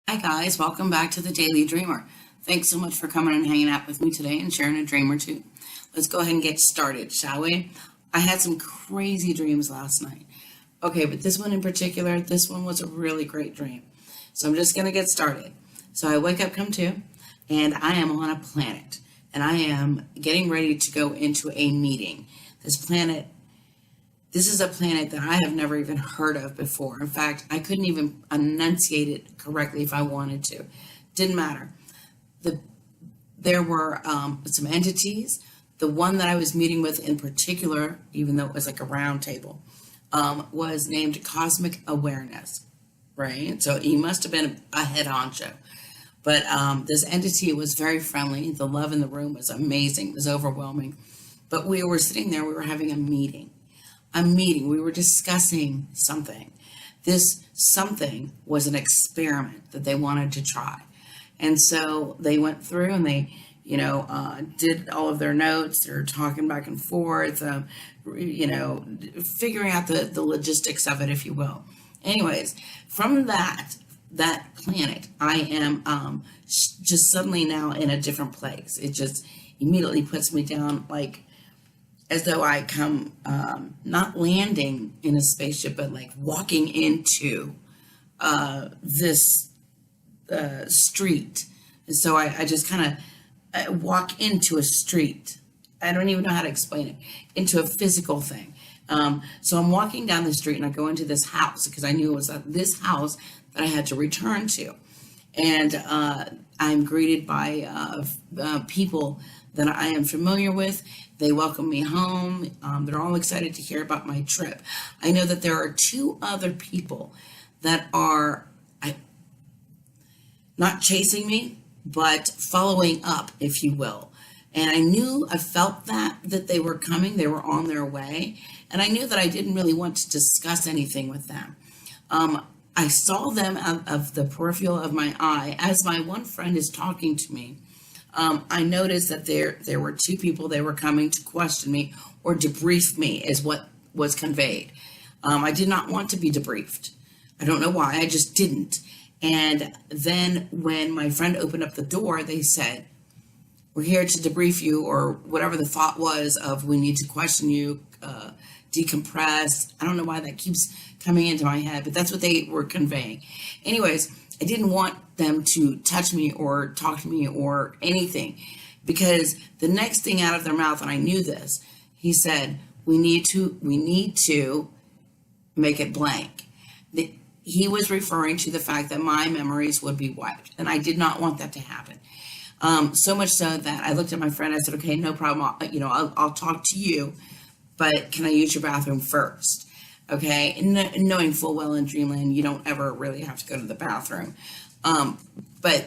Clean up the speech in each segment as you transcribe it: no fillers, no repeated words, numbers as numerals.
Hi guys, welcome back to the Daily Dreamer. Thanks so much for coming and hanging out with me today and sharing a dream or two. Let's go ahead and get started, shall we? I had some crazy dreams last night. Okay, but this one in particular, this one was a really great dream. So I'm just going to get started. So I wake up, come to, and I am on a planet. And I am getting ready to go into a meeting. This is a planet that I have never even heard of before. In fact, I couldn't even enunciate it correctly if I wanted to. Didn't matter. There were some entities. The one that I was meeting with in particular, even though it was like a round table, was named Cosmic Awareness, right? So he must have been a head honcho. But this entity was very friendly. The love in the room was amazing. It was overwhelming. But we were sitting there. We were having a meeting. We were discussing something. This something was an experiment that they wanted to try. And so they went through and they, did all of their notes. They're talking back and forth, figuring out the logistics of it, if you will. Anyways, from that planet, I am just suddenly now in a different place. It just immediately puts me down like as though I come, not landing in a spaceship, but like walking into this street. And so I just kind of walk into a street. I don't even know how to explain it, into a physical thing. So I'm walking down the street and I go into this house because I knew it was this house that I had to return to. And I'm greeted by people that I am familiar with. They welcome me home. They're all excited to hear about my trip. I know that there are two other people that are not chasing me, but following up, if you will. And I felt that they were coming. They were on their way. And I knew that I didn't really want to discuss anything with them. I saw them out of the peripheral of my eye as my one friend is talking to me. I noticed that there were two people. They were coming to question me or debrief me is what was conveyed. I did not want to be debriefed. I don't know why. I just didn't. And then when my friend opened up the door, they said, "We're here to debrief you," or whatever the thought was of we need to question you, decompress. I don't know why that keeps coming into my head, but that's what they were conveying. Anyways, I didn't want them to touch me or talk to me or anything, because the next thing out of their mouth, and I knew this, he said, we need to make it blank. He was referring to the fact that my memories would be wiped, and I did not want that to happen. So much so that I looked at my friend. I said, "Okay, no problem. I'll talk to you, but can I use your bathroom first?" Okay, and knowing full well in Dreamland, you don't ever really have to go to the bathroom. But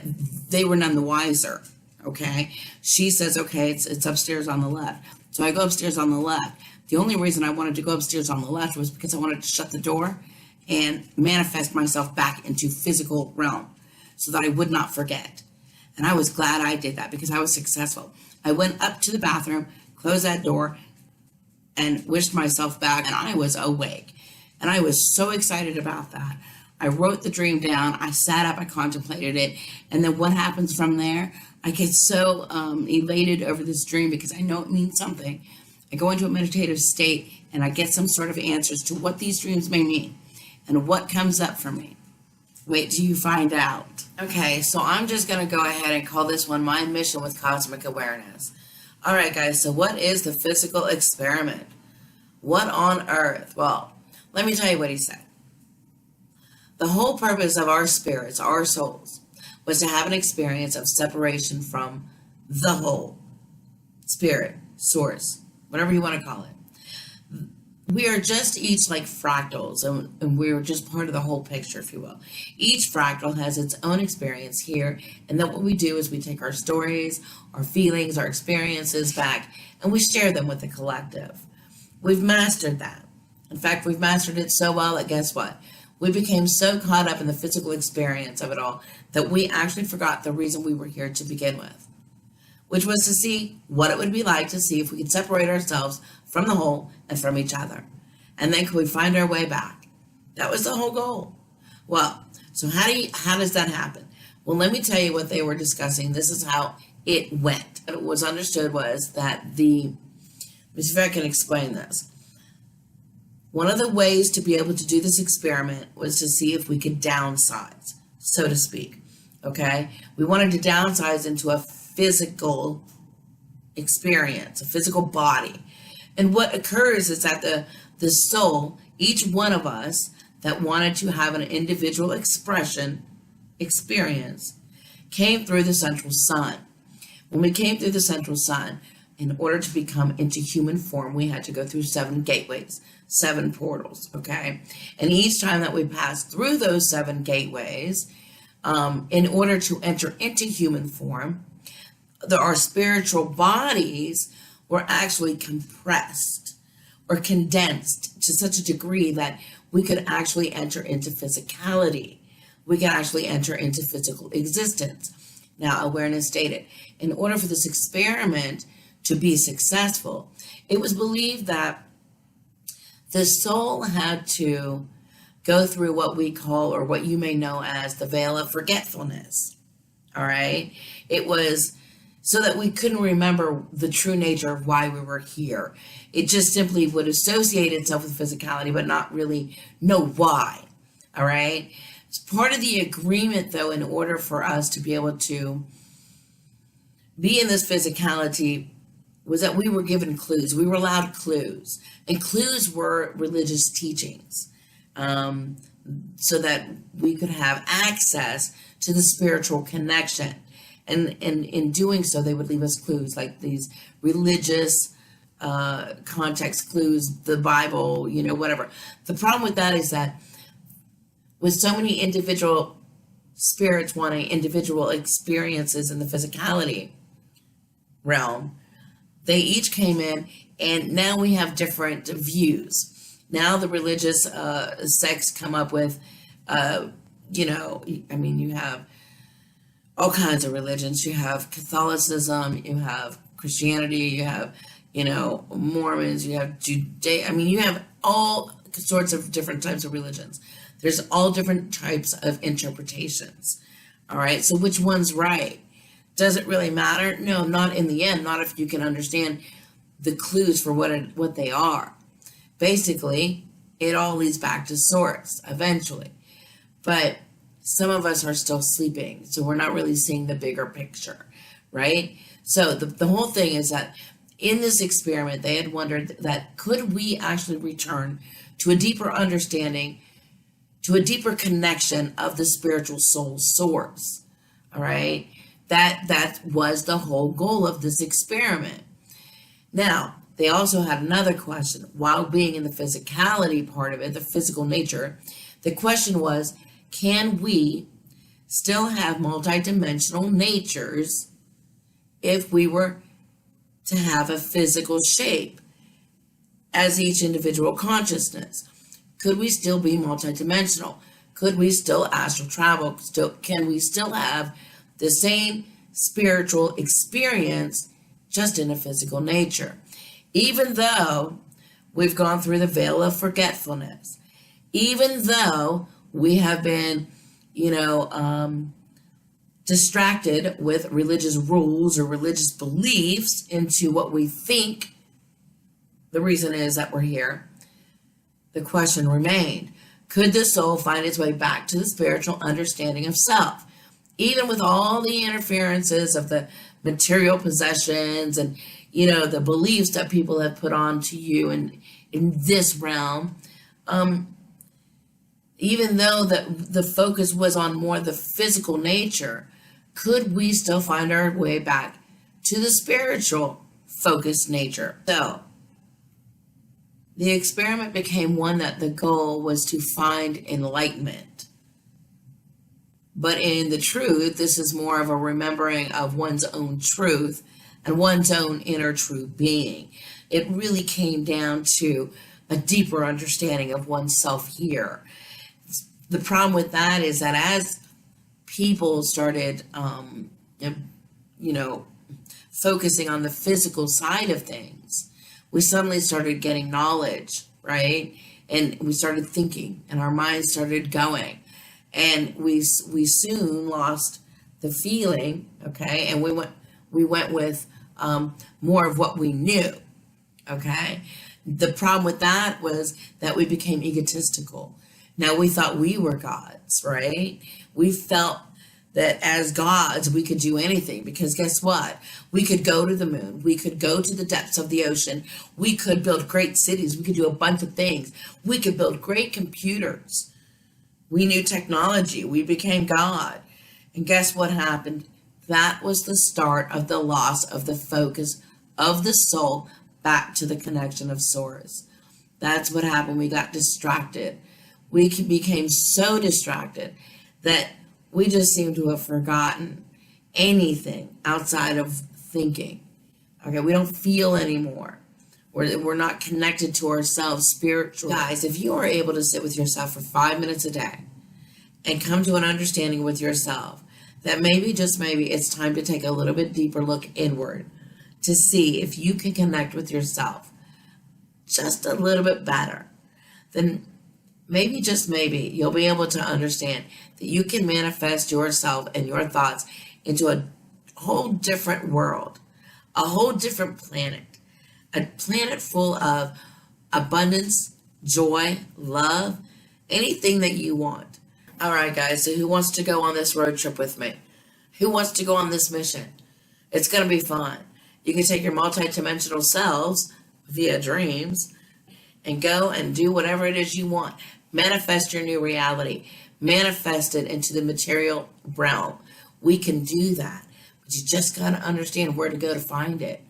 they were none the wiser. Okay, she says, "Okay, it's upstairs on the left." So I go upstairs on the left. The only reason I wanted to go upstairs on the left was because I wanted to shut the door and manifest myself back into physical realm so that I would not forget. And I was glad I did that because I was successful. I went up to the bathroom, closed that door, and wished myself back, and I was awake. And I was so excited about that. I wrote the dream down. I sat up, I contemplated it. And then what happens from there? I get so elated over this dream because I know it means something. I go into a meditative state and I get some sort of answers to what these dreams may mean and what comes up for me. Wait till you find out. Okay, so I'm just going to go ahead and call this one My Mission with Cosmic Awareness. All right, guys, so what is the physical experiment? What on earth? Well, let me tell you what he said. The whole purpose of our spirits, our souls, was to have an experience of separation from the whole. Spirit, source, whatever you want to call it. We are just each like fractals, and we're just part of the whole picture, if you will. Each fractal has its own experience here, and then what we do is we take our stories, our feelings, our experiences back, and we share them with the collective. We've mastered that. In fact, we've mastered it so well that guess what? We became so caught up in the physical experience of it all that we actually forgot the reason we were here to begin with, which was to see what it would be like to see if we could separate ourselves from the whole and from each other. And then could we find our way back? That was the whole goal. Well, so how does that happen? Well, let me tell you what they were discussing. This is how it went. What was understood was that let me see if I can explain this. One of the ways to be able to do this experiment was to see if we could downsize, so to speak. Okay? We wanted to downsize into a physical experience, a physical body. And what occurs is that the soul, each one of us that wanted to have an individual experience, came through the central sun. When we came through the central sun, in order to become into human form, we had to go through 7 gateways, 7 portals, okay? And each time that we passed through those 7 gateways, in order to enter into human form, our spiritual bodies were actually compressed or condensed to such a degree that we could actually enter into physicality. We could actually enter into physical existence. Now, awareness stated, in order for this experiment to be successful, it was believed that the soul had to go through what we call, or what you may know as, the veil of forgetfulness. All right? It was so that we couldn't remember the true nature of why we were here. It just simply would associate itself with physicality, but not really know why. All right? It's part of the agreement, though, in order for us to be able to be in this physicality, was that we were given clues. We were allowed clues. And clues were religious teachings, so that we could have access to the spiritual connection. And in doing so, they would leave us clues, like these religious context clues, the Bible, whatever. The problem with that is that with so many individual spirits wanting individual experiences in the physicality realm, they each came in, and now we have different views. Now the religious sects come up with, you have all kinds of religions. You have Catholicism, you have Christianity, you have, Mormons, you have Judaism. You have all sorts of different types of religions. There's all different types of interpretations. All right, so which one's right? Does it really matter? No, not in the end, not if you can understand the clues for what they are. Basically, it all leads back to source eventually. But some of us are still sleeping, so we're not really seeing the bigger picture, right? So the whole thing is that in this experiment, they had wondered that could we actually return to a deeper understanding, to a deeper connection of the spiritual soul source, all right? That was the whole goal of this experiment. Now, they also had another question. While being in the physicality part of it, the physical nature, the question was, can we still have multidimensional natures if we were to have a physical shape as each individual consciousness? Could we still be multidimensional? Could we still astral travel? Can we still have the same spiritual experience just in a physical nature? Even though we've gone through the veil of forgetfulness, even though we have been, distracted with religious rules or religious beliefs into what we think the reason is that we're here, the question remained, could the soul find its way back to the spiritual understanding of self? Even with all the interferences of the material possessions and, the beliefs that people have put on to you in this realm, even though the focus was on more the physical nature, could we still find our way back to the spiritual focused nature? So the experiment became one that the goal was to find enlightenment. But in the truth, this is more of a remembering of one's own truth and one's own inner true being. It really came down to a deeper understanding of oneself here. The problem with that is that as people started, focusing on the physical side of things, we suddenly started getting knowledge, right? And we started thinking, and our minds started going. And we soon lost the feeling, okay, and we went with more of what we knew, okay. The problem with that was that we became egotistical. Now we thought we were gods, right? We felt that as gods we could do anything, because guess what? We could go to the moon, we could go to the depths of the ocean, we could build great cities, we could do a bunch of things, we could build great computers. We knew technology, we became God. And guess what happened? That was the start of the loss of the focus of the soul back to the connection of source. That's what happened. We got distracted. We became so distracted that we just seem to have forgotten anything outside of thinking. Okay, we don't feel anymore. We're not connected to ourselves spiritually. Guys, if you are able to sit with yourself for 5 minutes a day and come to an understanding with yourself that maybe, just maybe, it's time to take a little bit deeper look inward to see if you can connect with yourself just a little bit better, then maybe, just maybe, you'll be able to understand that you can manifest yourself and your thoughts into a whole different world, a whole different planet, a planet full of abundance, joy, love, anything that you want. All right, guys, so who wants to go on this road trip with me? Who wants to go on this mission? It's going to be fun. You can take your multidimensional selves via dreams and go and do whatever it is you want. Manifest your new reality. Manifest it into the material realm. We can do that. But you just got to understand where to go to find it.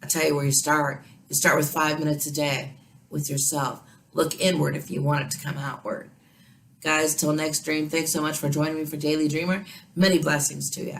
I'll tell you where you start. You start with 5 minutes a day with yourself. Look inward if you want it to come outward. Guys, till next dream, thanks so much for joining me for Daily Dreamer. Many blessings to you.